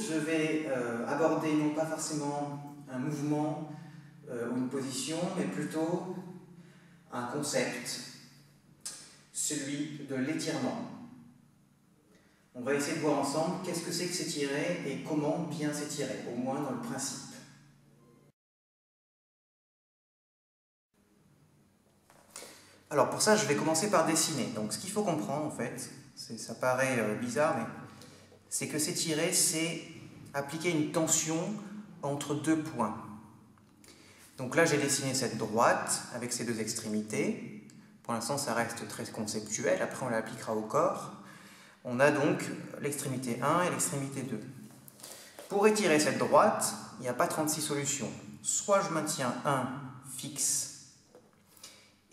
je vais aborder non pas forcément un mouvement ou une position, mais plutôt un concept, celui de l'étirement. On va essayer de voir ensemble qu'est-ce que c'est que s'étirer et comment bien s'étirer, au moins dans le principe. Alors pour ça, je vais commencer par dessiner. Donc ce qu'il faut comprendre en fait, ça paraît bizarre, mais c'est que s'étirer, c'est appliquer une tension entre deux points. Donc là, j'ai dessiné cette droite avec ses deux extrémités. Pour l'instant, ça reste très conceptuel. Après, on l'appliquera au corps. On a donc l'extrémité 1 et l'extrémité 2. Pour étirer cette droite, il n'y a pas 36 solutions. Soit je maintiens 1 fixe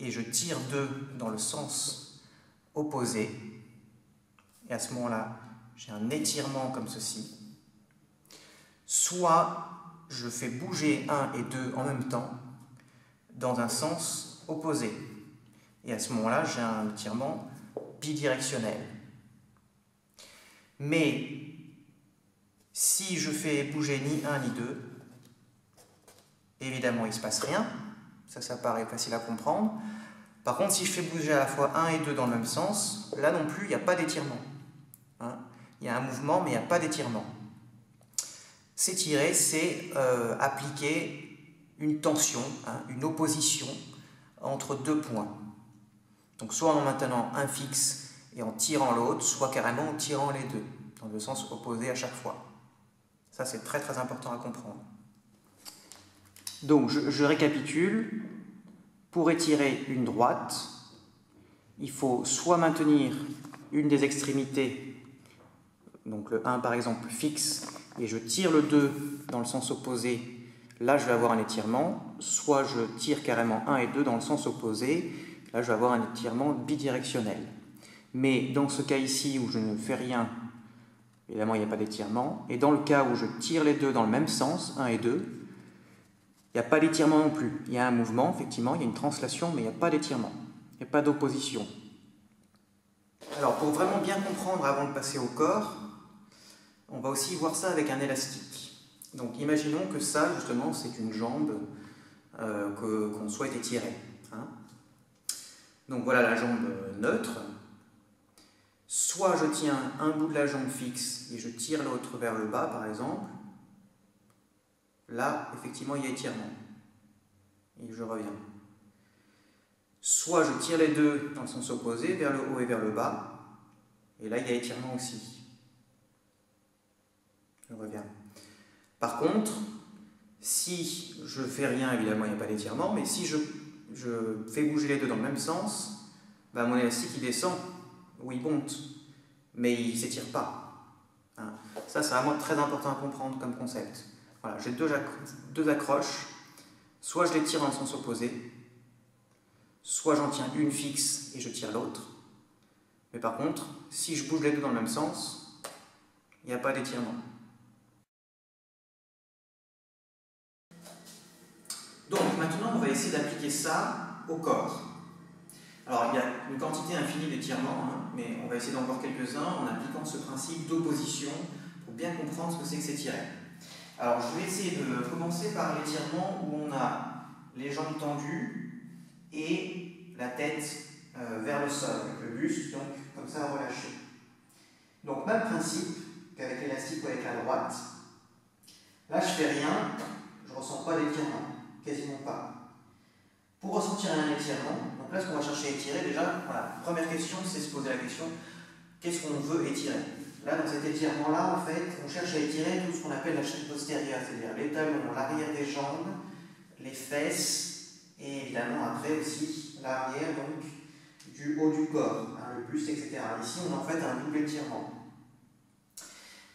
et je tire 2 dans le sens opposé. Et à ce moment-là, j'ai un étirement comme ceci. Soit je fais bouger 1 et 2 en même temps dans un sens opposé. Et à ce moment-là, j'ai un étirement bidirectionnel. Mais si je fais bouger ni 1 ni 2, évidemment, il ne se passe rien. Ça paraît facile à comprendre. Par contre, si je fais bouger à la fois 1 et 2 dans le même sens, là non plus, il n'y a pas d'étirement. Il y a un mouvement, mais il n'y a pas d'étirement. S'étirer, c'est appliquer une tension, une opposition entre deux points. Donc soit en maintenant un fixe et en tirant l'autre, soit carrément en tirant les deux, dans le sens opposé à chaque fois. Ça, c'est très très important à comprendre. Donc, je récapitule. Pour étirer une droite, il faut soit maintenir une des extrémités, donc le 1 par exemple fixe, et je tire le 2 dans le sens opposé, là je vais avoir un étirement, soit je tire carrément 1 et 2 dans le sens opposé, là je vais avoir un étirement bidirectionnel. Mais dans ce cas ici où je ne fais rien, évidemment il n'y a pas d'étirement, et dans le cas où je tire les deux dans le même sens, 1 et 2, il n'y a pas d'étirement non plus. Il y a un mouvement, effectivement, il y a une translation, mais il n'y a pas d'étirement. Il n'y a pas d'opposition. Alors, pour vraiment bien comprendre avant de passer au corps, on va aussi voir ça avec un élastique. Donc, imaginons que ça, justement, c'est une jambe qu'on souhaite étirer. Donc, voilà la jambe neutre. Soit je tiens un bout de la jambe fixe et je tire l'autre vers le bas, par exemple. Là, effectivement, il y a étirement. Et je reviens. Soit je tire les deux dans le sens opposé, vers le haut et vers le bas. Et là, il y a étirement aussi. Je reviens. Par contre, si je ne fais rien, évidemment, il n'y a pas d'étirement. Mais si je fais bouger les deux dans le même sens, mon élastique, il descend ou il monte. Mais il ne s'étire pas. Ça, c'est vraiment très important à comprendre comme concept. Voilà, j'ai deux accroches, soit je les tire dans le sens opposé, soit j'en tiens une fixe et je tire l'autre. Mais par contre, si je bouge les deux dans le même sens, il n'y a pas d'étirement. Donc maintenant, on va essayer d'appliquer ça au corps. Alors, il y a une quantité infinie d'étirements, mais on va essayer d'en voir quelques-uns en appliquant ce principe d'opposition pour bien comprendre ce que c'est que s'étirer. Alors, je vais essayer de commencer par l'étirement où on a les jambes tendues et la tête vers le sol, avec le buste, donc comme ça relâché. Donc, même principe qu'avec l'élastique ou avec la droite. Là, je fais rien, je ne ressens pas d'étirement, quasiment pas. Pour ressentir un étirement, donc là, ce qu'on va chercher à étirer, déjà, voilà, première question, c'est se poser la question, qu'est-ce qu'on veut étirer ? Là, dans cet étirement-là, en fait, on cherche à étirer tout ce qu'on appelle la chaîne postérieure, c'est-à-dire les talons, l'arrière des jambes, les fesses, et évidemment, après aussi, l'arrière, donc, du haut du corps, le buste, etc. Ici, on en fait un double étirement.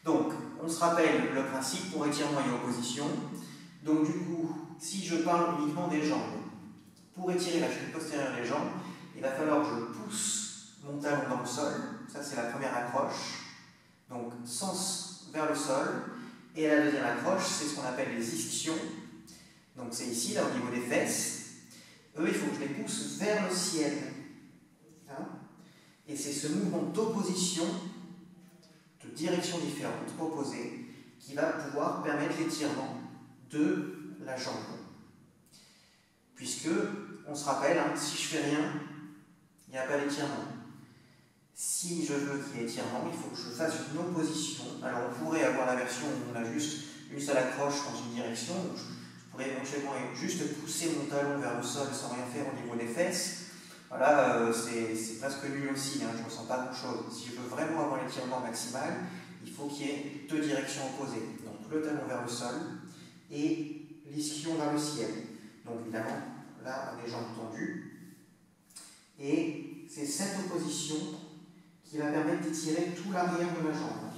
Donc, on se rappelle le principe pour étirement et opposition. Donc, du coup, si je parle uniquement des jambes, pour étirer la chaîne postérieure des jambes, il va falloir que je pousse mon talon dans le sol. Ça, c'est la première accroche. Donc, sens vers le sol. Et la deuxième accroche, c'est ce qu'on appelle les ischions. Donc, c'est ici, là, au niveau des fesses. Eux, il faut que je les pousse vers le ciel. Et c'est ce mouvement d'opposition, de direction différente, opposée, qui va pouvoir permettre l'étirement de la jambe. Puisque, on se rappelle, hein, si je fais rien, il n'y a pas d'étirement. Si je veux qu'il y ait étirement, il faut que je fasse une opposition. Alors on pourrait avoir la version où on a juste une seule accroche dans une direction. Je pourrais éventuellement juste pousser mon talon vers le sol sans rien faire au niveau des fesses. Voilà, c'est presque nul aussi, hein, je ne ressens pas grand-chose. Si je veux vraiment avoir l'étirement maximal, il faut qu'il y ait deux directions opposées. Donc le talon vers le sol et l'ischion vers le ciel. Donc évidemment, là, les jambes tendues. Et c'est cette opposition qui va permettre d'étirer tout l'arrière de la jambe.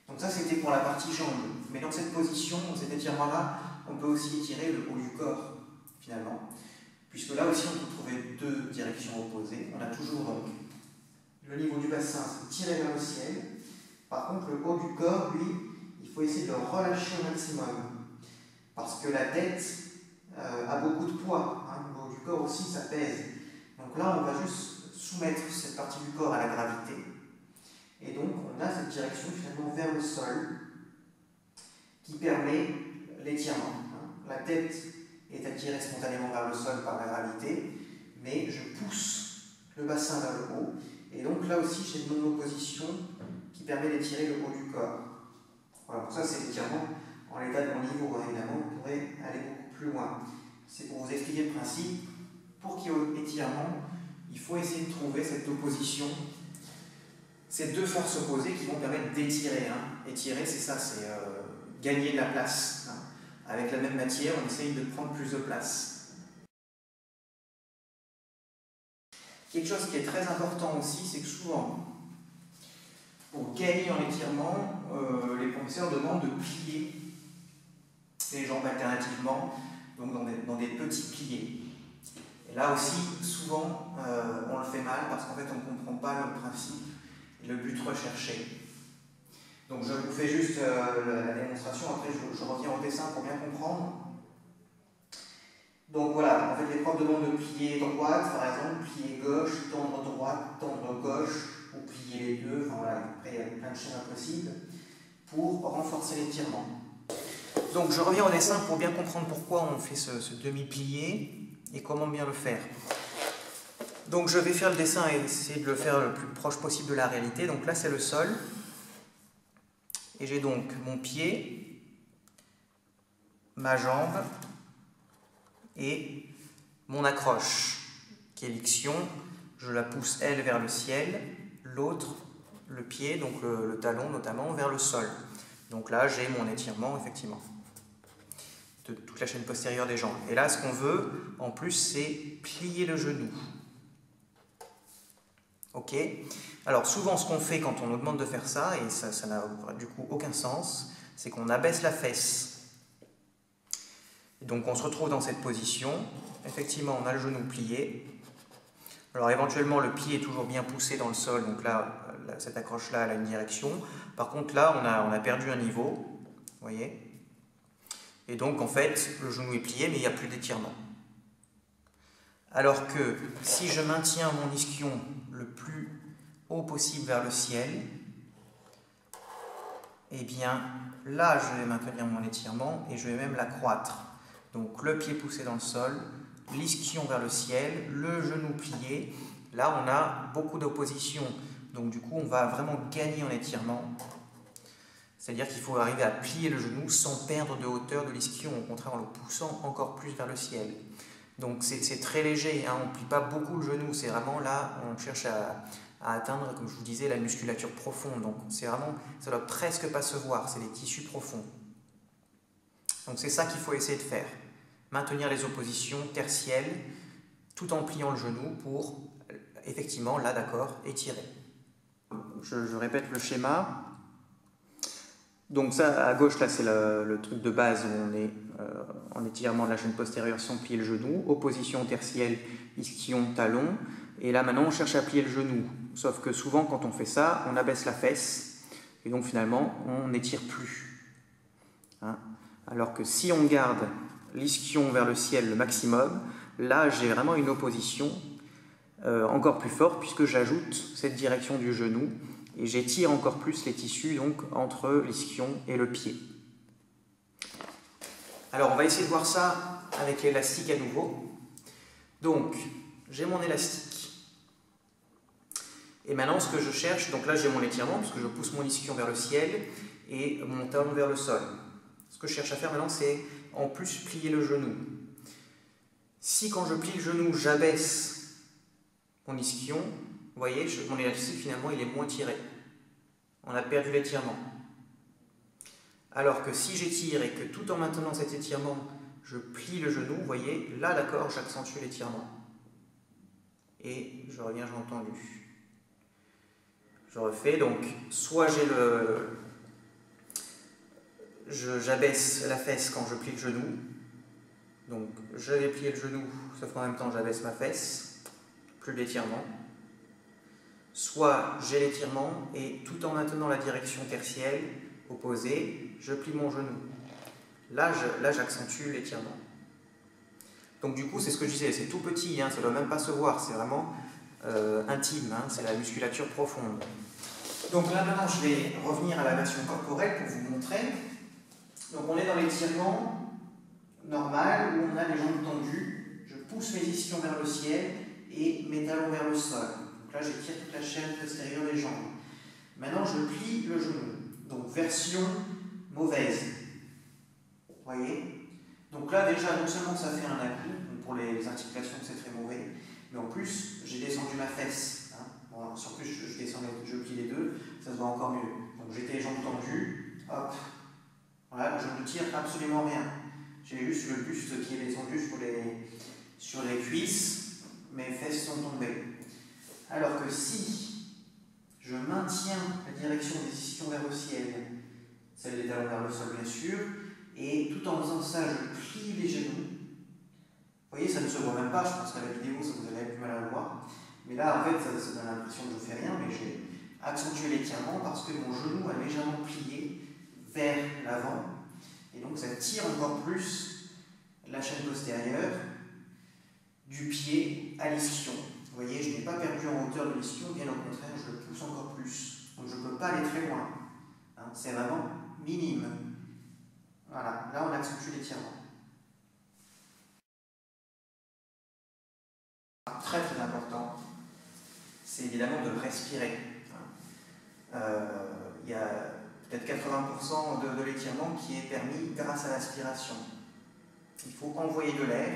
Donc ça, c'était pour la partie jambe. Mais dans cette position, dans cet étirement-là, on peut aussi étirer le haut du corps, finalement. Puisque là aussi, on peut trouver deux directions opposées. On a toujours donc le niveau du bassin, c'est tiré vers le ciel. Par contre, le haut du corps, lui, il faut essayer de le relâcher au maximum. Parce que la tête a beaucoup de poids. Hein. Le haut du corps aussi, ça pèse. Donc là, on va juste soumettre cette partie du corps à la gravité. Et donc, on a cette direction finalement vers le sol qui permet l'étirement. La tête est attirée spontanément vers le sol par la gravité, mais je pousse le bassin vers le haut. Et donc là aussi, j'ai une non-opposition qui permet d'étirer le haut du corps. Voilà, donc ça c'est l'étirement en l'état de mon niveau. Évidemment, on pourrait aller beaucoup plus loin. C'est pour vous expliquer le principe. Pour qu'il y ait étirement, il faut essayer de trouver cette opposition, ces deux forces opposées qui vont permettre d'étirer. Hein. Étirer, c'est ça, c'est gagner de la place. Hein. Avec la même matière, on essaye de prendre plus de place. Quelque chose qui est très important aussi, c'est que souvent, pour gagner en étirement, les professeurs demandent de plier les jambes alternativement, donc dans des petits pliés. Et là aussi, souvent, on le fait mal parce qu'en fait, on ne comprend pas le principe et le but recherché. Donc je vous fais juste la démonstration, après je reviens au dessin pour bien comprendre. Donc voilà, en fait les profs demandent de plier droite, par exemple, plier gauche, tendre droite, tendre gauche, ou plier les deux, enfin voilà, après il y a plein de schémas possibles, pour renforcer l'étirement. Donc je reviens au dessin pour bien comprendre pourquoi on fait ce demi-plié et comment bien le faire. Donc je vais faire le dessin et essayer de le faire le plus proche possible de la réalité. Donc là c'est le sol. Et j'ai donc mon pied, ma jambe et mon accroche, qui est l'ixion. Je la pousse, elle, vers le ciel, l'autre, le pied, donc le talon notamment, vers le sol. Donc là, j'ai mon étirement, effectivement, de toute la chaîne postérieure des jambes. Et là, ce qu'on veut, en plus, c'est plier le genou. Ok ? Alors souvent ce qu'on fait quand on nous demande de faire ça, et ça n'a du coup aucun sens, c'est qu'on abaisse la fesse. Et donc on se retrouve dans cette position, effectivement on a le genou plié, alors éventuellement le pied est toujours bien poussé dans le sol, donc là cette accroche-là elle a une direction, par contre là on a perdu un niveau, vous voyez, et donc en fait le genou est plié mais il n'y a plus d'étirement. Alors que si je maintiens mon ischion le plus haut possible vers le ciel, et bien là je vais maintenir mon étirement et je vais même l'accroître. Donc le pied poussé dans le sol, l'ischion vers le ciel, le genou plié. Là on a beaucoup d'opposition, donc du coup on va vraiment gagner en étirement. C'est-à-dire qu'il faut arriver à plier le genou sans perdre de hauteur de l'ischion, au contraire en le poussant encore plus vers le ciel. Donc c'est très léger, hein, on ne plie pas beaucoup le genou, c'est vraiment là, on cherche à atteindre, comme je vous disais, la musculature profonde. Donc c'est vraiment, ça ne doit presque pas se voir, c'est les tissus profonds. Donc c'est ça qu'il faut essayer de faire. Maintenir les oppositions tertielles, tout en pliant le genou pour, effectivement, là d'accord, étirer. Je répète le schéma. Donc ça, à gauche, là, c'est le truc de base où on est en étirement de la chaîne postérieure sans plier le genou. Opposition tertielle, ischion, talon. Et là, maintenant, on cherche à plier le genou. Sauf que souvent, quand on fait ça, on abaisse la fesse. Et donc, finalement, on n'étire plus. Hein? Alors que si on garde l'ischion vers le ciel le maximum, là, j'ai vraiment une opposition encore plus forte puisque j'ajoute cette direction du genou et j'étire encore plus les tissus donc, entre l'ischion et le pied. Alors on va essayer de voir ça avec l'élastique à nouveau. Donc j'ai mon élastique. Et maintenant ce que je cherche, donc là j'ai mon étirement parce que je pousse mon ischion vers le ciel et mon talon vers le sol. Ce que je cherche à faire maintenant c'est en plus plier le genou. Si quand je plie le genou j'abaisse mon ischion, vous voyez, mon élastique finalement il est moins tiré. On a perdu l'étirement. Alors que si j'étire et que tout en maintenant cet étirement, je plie le genou, vous voyez, là d'accord, j'accentue l'étirement. Et je reviens, j'ai entendu. Je refais, donc soit j'abaisse la fesse quand je plie le genou. Donc je vais plier le genou, sauf qu'en même temps j'abaisse ma fesse, plus d'étirement. Soit j'ai l'étirement et tout en maintenant la direction tertielle, opposée, je plie mon genou. Là j'accentue l'étirement. Donc du coup, c'est ce que je disais, c'est tout petit, hein, ça ne doit même pas se voir, c'est vraiment intime, hein, c'est la musculature profonde. Donc là maintenant, je vais revenir à la version corporelle pour vous montrer. Donc on est dans l'étirement normal, où on a les jambes tendues, je pousse mes ischions vers le ciel et mes talons vers le sol. Donc là, j'étire toute la chaîne postérieure des jambes. Maintenant, je plie le genou. Donc version mauvaise. Vous voyez? Donc là, déjà, non seulement ça fait un appui, pour les articulations c'est très mauvais, mais en plus, j'ai descendu ma fesse. Hein. Bon, sur plus, je plie les deux, ça se voit encore mieux. Donc j'étais les jambes tendues, hop. Voilà, je ne tire absolument rien. J'ai juste le buste qui est descendu sur les cuisses, mes fesses sont tombées. Alors que si je maintiens la direction des ischions vers le ciel, celle des talons vers le sol bien sûr, et tout en faisant ça, je plie les genoux. Vous voyez, ça ne se voit même pas, je pense qu'à la vidéo, ça vous avez du mal à le voir. Mais là, en fait, ça donne l'impression que je ne fais rien, mais j'ai accentué l'étirement parce que mon genou a légèrement plié vers l'avant. Et donc, ça tire encore plus la chaîne postérieure du pied à l'ischion. Vous voyez, je n'ai pas perdu en hauteur de l'ischion, bien au contraire, je le pousse encore plus. Donc, je ne peux pas aller très loin. Hein, c'est vraiment minime. Voilà, là, on accentue l'étirement. Très très important, c'est évidemment de respirer. Il y a peut-être 80% de l'étirement qui est permis grâce à l'aspiration. Il faut envoyer de l'air,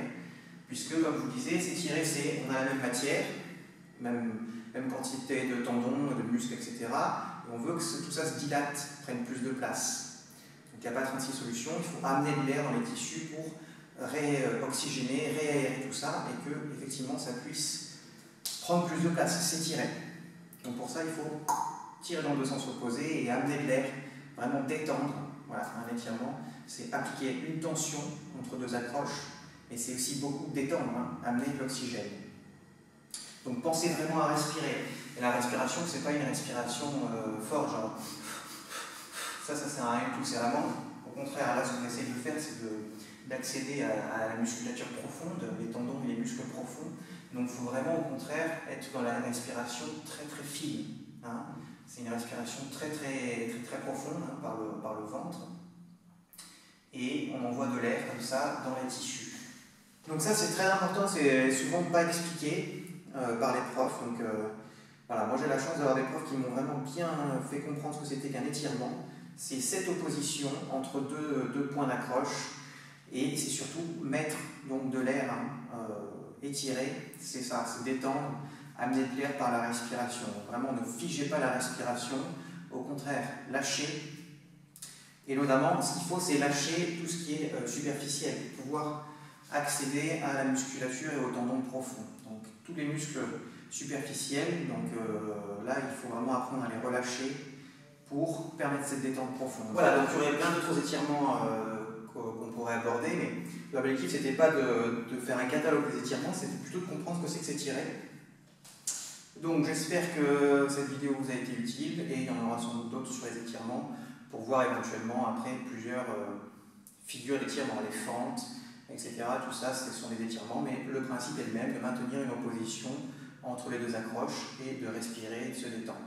puisque comme je vous disais, s'étirer, on a la même matière, même quantité de tendons, de muscles, etc. Et on veut que tout ça se dilate, prenne plus de place. Donc il n'y a pas 36 solutions, il faut amener de l'air dans les tissus pour réoxygéner, réaérer tout ça et que effectivement ça puisse prendre plus de place, s'étirer. Donc pour ça il faut tirer dans deux sens opposés et amener de l'air, vraiment détendre. Voilà, un étirement, c'est appliquer une tension entre deux accroches, mais c'est aussi beaucoup détendre, hein, amener de l'oxygène. Donc pensez vraiment à respirer. Et la respiration, c'est pas une respiration forte, genre ça sert à rien du tout, c'est vraiment, au contraire, là ce qu'on essaie de faire, c'est d'accéder à la musculature profonde, les tendons et les muscles profonds. Donc il faut vraiment au contraire être dans la respiration très très fine. Hein. C'est une respiration très très très très profonde, hein, par le ventre. Et on envoie de l'air comme ça dans les tissus. Donc ça c'est très important, c'est souvent pas expliqué par les profs. Donc voilà, moi j'ai la chance d'avoir des profs qui m'ont vraiment bien fait comprendre ce que c'était qu'un étirement. C'est cette opposition entre deux points d'accroche. Et c'est surtout mettre donc, de l'air, hein, étirer, c'est ça, c'est détendre, amener de l'air par la respiration. Donc, vraiment, ne figez pas la respiration, au contraire, lâchez. Et notamment, ce qu'il faut, c'est lâcher tout ce qui est superficiel, pouvoir accéder à la musculature et aux tendons profonds. Donc, tous les muscles superficiels, donc là, il faut vraiment apprendre à les relâcher pour permettre cette détente profonde. Voilà, donc il y aurait plein d'autres étirements qu'on pourrait aborder, mais l'objectif c'était pas de faire un catalogue des étirements, c'était plutôt de comprendre ce que c'est que s'étirer. Donc j'espère que cette vidéo vous a été utile et il y en aura sans doute d'autres sur les étirements pour voir éventuellement après plusieurs figures d'étirements, les fentes, etc. Tout ça ce sont des étirements, mais le principe est le même, de maintenir une opposition entre les deux accroches et de respirer et de se détendre.